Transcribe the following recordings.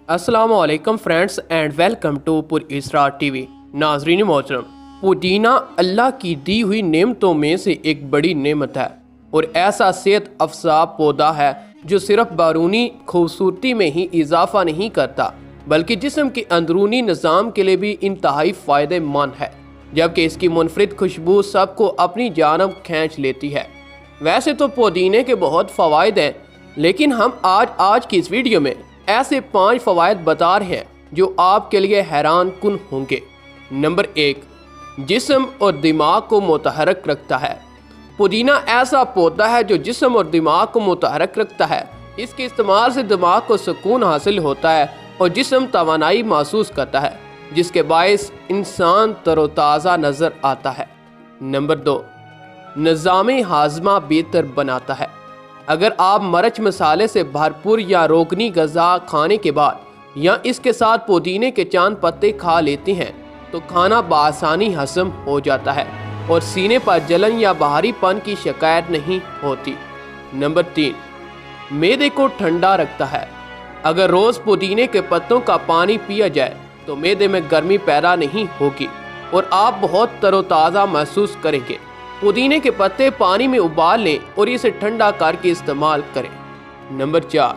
अस्सलामुअलैकुम friends and welcome to पुर इसरा टीवी। नाजरीन मोहतरम, पुदीना अल्लाह की दी हुई नेमतों में से एक बड़ी नेमत है और ऐसा सेहत अफजा पौधा है जो सिर्फ बारूनी खूबसूरती में ही इजाफा नहीं करता बल्कि जिस्म के अंदरूनी निज़ाम के लिए भी इंतहाई फ़ायदेमंद है, जबकि इसकी मुनफरिद खुशबू सबको अपनी जानब खींच लेती है। वैसे तो पुदीने के बहुत फ़वाइद हैं, लेकिन हम आज की इस वीडियो में ऐसे 5 फ़वाइद बता रहे हैं जो आपके लिए हैरान कुन होंगे। नंबर 1, जिस्म और दिमाग को मुतहरक रखता है। पुदीना ऐसा पौधा है जो जिस्म और दिमाग को मुतहरक रखता है। इसके इस्तेमाल से दिमाग को सुकून हासिल होता है और जिस्म तवानाई महसूस करता है, जिसके बायस इंसान तरोताज़ा नज़र आता है। नंबर 2, निज़ाम हाजमा बेहतर बनाता है। अगर आप मिर्च मसाले से भरपूर या रोगनी गज़ा खाने के बाद या इसके साथ पुदीने के चंद पत्ते खा लेते हैं तो खाना बआसानी हजम हो जाता है और सीने पर जलन या भारीपन की शिकायत नहीं होती। नंबर 3, मैदे को ठंडा रखता है। अगर रोज़ पुदीने के पत्तों का पानी पिया जाए तो मैदे में गर्मी पैदा नहीं होगी और आप बहुत तरोताज़ा महसूस करेंगे। पुदीने के पत्ते पानी में उबाल लें और इसे ठंडा करके इस्तेमाल करें। नंबर 4,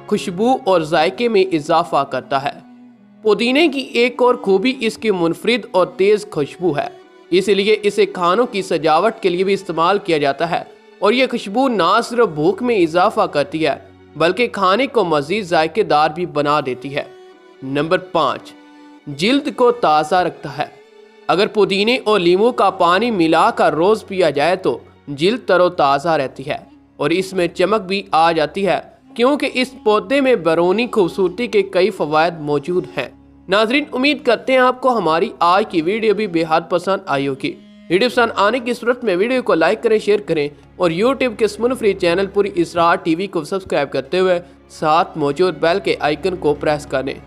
खुशबू और जायके में इजाफा करता है। पुदीने की एक और खूबी इसकी मुनफरिद और तेज़ खुशबू है, इसलिए इसे खानों की सजावट के लिए भी इस्तेमाल किया जाता है और यह खुशबू ना सिर्फ भूख में इजाफा करती है बल्कि खाने को मज़ीद जायकेदार भी बना देती है। नंबर 5, जिल्द को ताज़ा रखता है। अगर पुदीने और नींबू का पानी मिलाकर रोज़ पिया जाए तो जिल्द तरोताज़ा रहती है और इसमें चमक भी आ जाती है, क्योंकि इस पौधे में बैरूनी खूबसूरती के कई फ़वाइद मौजूद हैं। नाजरीन, उम्मीद करते हैं आपको हमारी आज की वीडियो भी बेहद पसंद आई होगी। वीडियो पसंद आने की सूरत में वीडियो को लाइक करें, शेयर करें और यूट्यूब के मुनफरिद चैनल पुर इसरार टीवी को सब्सक्राइब करते हुए साथ मौजूद बेल के आइकन को प्रेस करें।